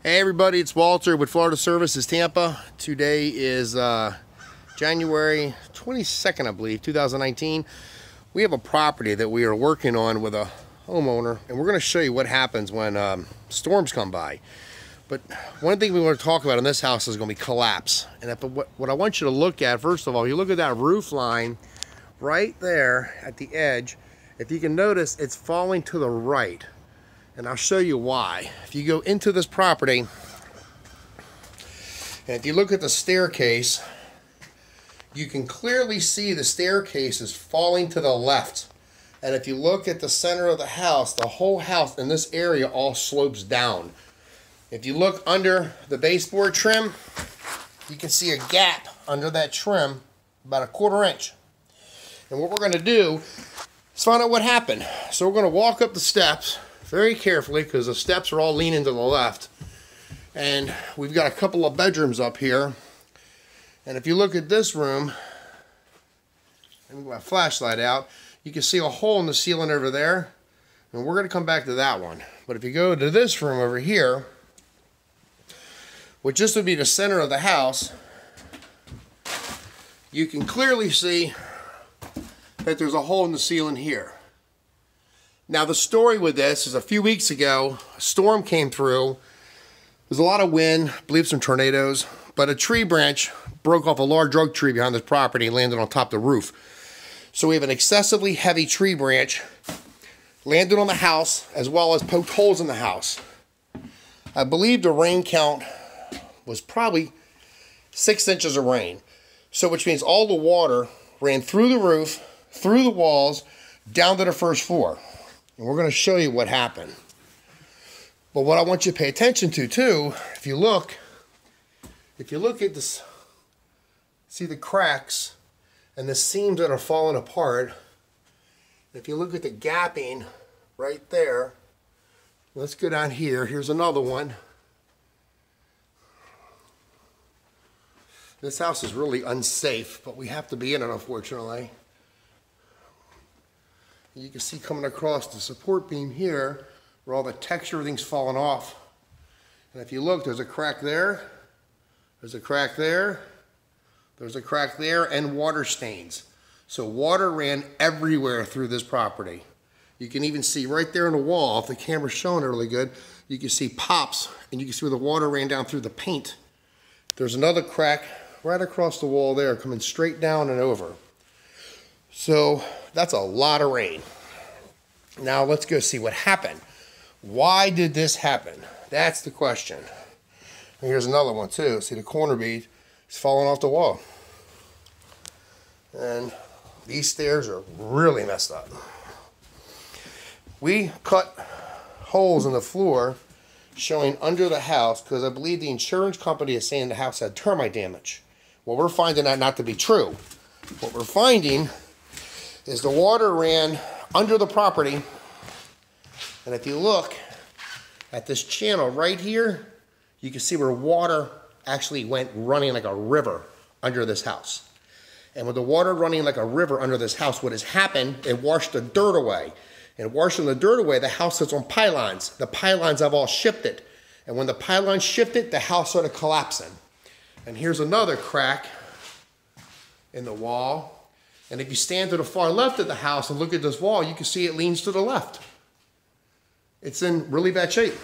Hey everybody, it's Walter with Florida Services Tampa. Today is January 22nd, I believe, 2019. We have a property that we are working on with a homeowner, and we're going to show you what happens when storms come by. But one thing we want to talk about in this house is going to be collapse. And what I want you to look at, first of all, you look at that roof line right there at the edge. If you can notice, it's falling to the right. And I'll show you why. If you go into this property, and if you look at the staircase, you can clearly see the staircase is falling to the left. And if you look at the center of the whole house in this area all slopes down. If you look under the baseboard trim, you can see a gap under that trim, about 1/4 inch. And what we're going to do is find out what happened. So we're going to walk up the steps very carefully, because the steps are all leaning to the left, and we've got a couple of bedrooms up here. And if you look at this room, let me get my flashlight out, you can see a hole in the ceiling over there, and we're going to come back to that one. But if you go to this room over here, which this would be the center of the house, you can clearly see that there's a hole in the ceiling here. Now the story with this is a few weeks ago, a storm came through. There's a lot of wind, I believe some tornadoes, but a tree branch broke off a large oak tree behind this property and landed on top of the roof. So we have an excessively heavy tree branch landed on the house, as well as poked holes in the house. I believe the rain count was probably 6 inches of rain. So which means all the water ran through the roof, through the walls, down to the first floor. And we're going to show you what happened. But what I want you to pay attention to too, if you look at this, see the cracks and the seams that are falling apart. If you look at the gapping right there, let's go down here. Here's another one. This house is really unsafe, but we have to be in it, unfortunately. You can see coming across the support beam here where all the texture, everything's falling off. And if you look, there's a crack there, there's a crack there, there's a crack there, and water stains. So water ran everywhere through this property. You can even see right there in the wall, if the camera's showing it really good, you can see pops, and you can see where the water ran down through the paint. There's another crack right across the wall there, coming straight down and over. So that's a lot of rain. Now let's go see what happened. Why did this happen? That's the question. And here's another one too. See the corner bead is falling off the wall. And these stairs are really messed up. We cut holes in the floor showing under the house because I believe the insurance company is saying the house had termite damage. Well, we're finding that not to be true. What we're finding is the water ran under the property, and if you look at this channel right here, you can see where water actually went running like a river under this house. And with the water running like a river under this house, what has happened, it washed the dirt away. And washing the dirt away, the house sits on pylons. The pylons have all shifted. And when the pylons shifted, the house started collapsing. And here's another crack in the wall. And if you stand to the far left of the house and look at this wall, you can see it leans to the left. It's in really bad shape.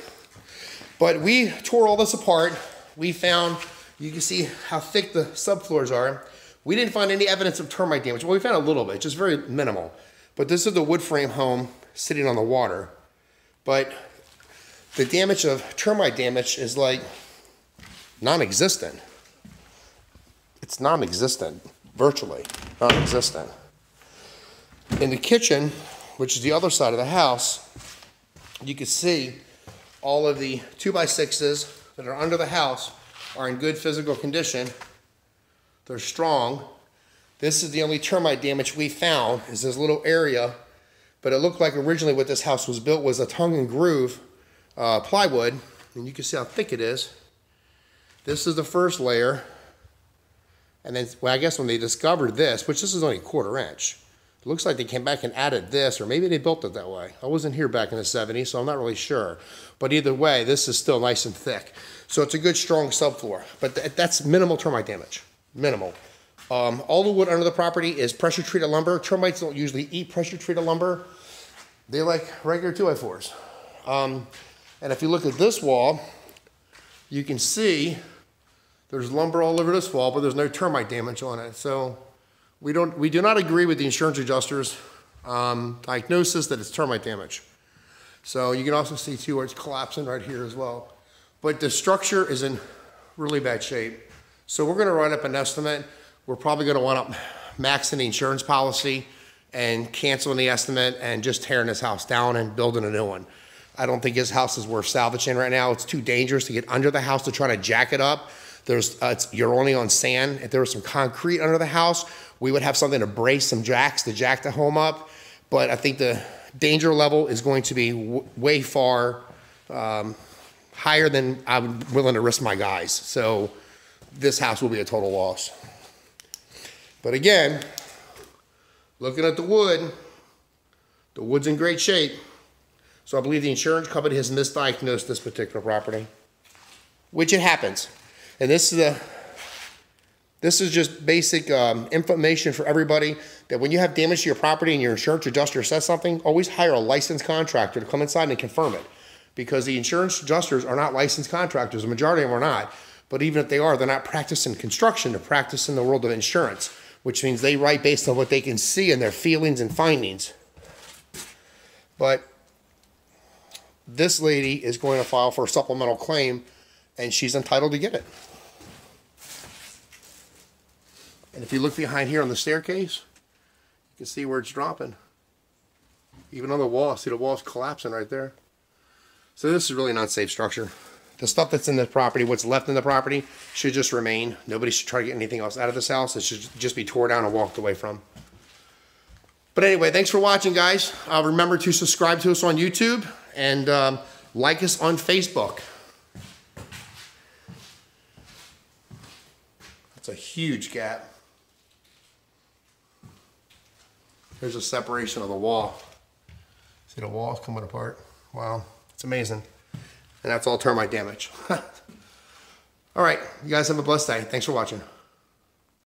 But we tore all this apart. We found, you can see how thick the subfloors are. We didn't find any evidence of termite damage. Well, we found a little bit, just very minimal. But this is the wood frame home sitting on the water. But the damage of termite damage is like non-existent. It's non-existent. Virtually non-existent. In the kitchen, which is the other side of the house, you can see all of the 2x6s that are under the house are in good physical condition. They're strong. This is the only termite damage we found, is this little area, but it looked like originally what this house was built was a tongue and groove plywood, and you can see how thick it is. This is the first layer. And then, well, I guess when they discovered this, which this is only 1/4 inch, It looks like they came back and added this, or maybe they built it that way. I wasn't here back in the 70s, so I'm not really sure. But either way, this is still nice and thick. So it's a good, strong subfloor. But that's minimal termite damage. Minimal. All the wood under the property is pressure-treated lumber. Termites don't usually eat pressure-treated lumber. They like regular 2x4s. And if you look at this wall, you can see there's lumber all over this wall, but there's no termite damage on it. So we do not agree with the insurance adjuster's diagnosis that it's termite damage. So you can also see too where it's collapsing right here as well. But the structure is in really bad shape. So we're gonna write up an estimate. We're probably gonna wind up maxing the insurance policy and canceling the estimate and just tearing this house down and building a new one. I don't think his house is worth salvaging right now. It's too dangerous to get under the house to try to jack it up. You're only on sand. If there was some concrete under the house, we would have something to brace some jacks to jack the home up. But I think the danger level is going to be way far higher than I'm willing to risk my guys. So this house will be a total loss. But again, looking at the wood's in great shape. So I believe the insurance company has misdiagnosed this particular property, which it happens. And this is just basic information for everybody that when you have damage to your property and your insurance adjuster says something, always hire a licensed contractor to come inside and confirm it. Because the insurance adjusters are not licensed contractors. The majority of them are not. But even if they are, they're not practicing construction. They're practicing the world of insurance, which means they write based on what they can see and their feelings and findings. But this lady is going to file for a supplemental claim, and she's entitled to get it. And if you look behind here on the staircase, you can see where it's dropping. Even on the wall, see the wall's collapsing right there. So this is really an unsafe structure. The stuff that's in the property, what's left in the property, should just remain. Nobody should try to get anything else out of this house. It should just be tore down and walked away from. But anyway, thanks for watching, guys. Remember to subscribe to us on YouTube and like us on Facebook. That's a huge gap. There's a separation of the wall. See the wall's coming apart? Wow, it's amazing. And that's all termite damage. All right, you guys have a blessed day. Thanks for watching.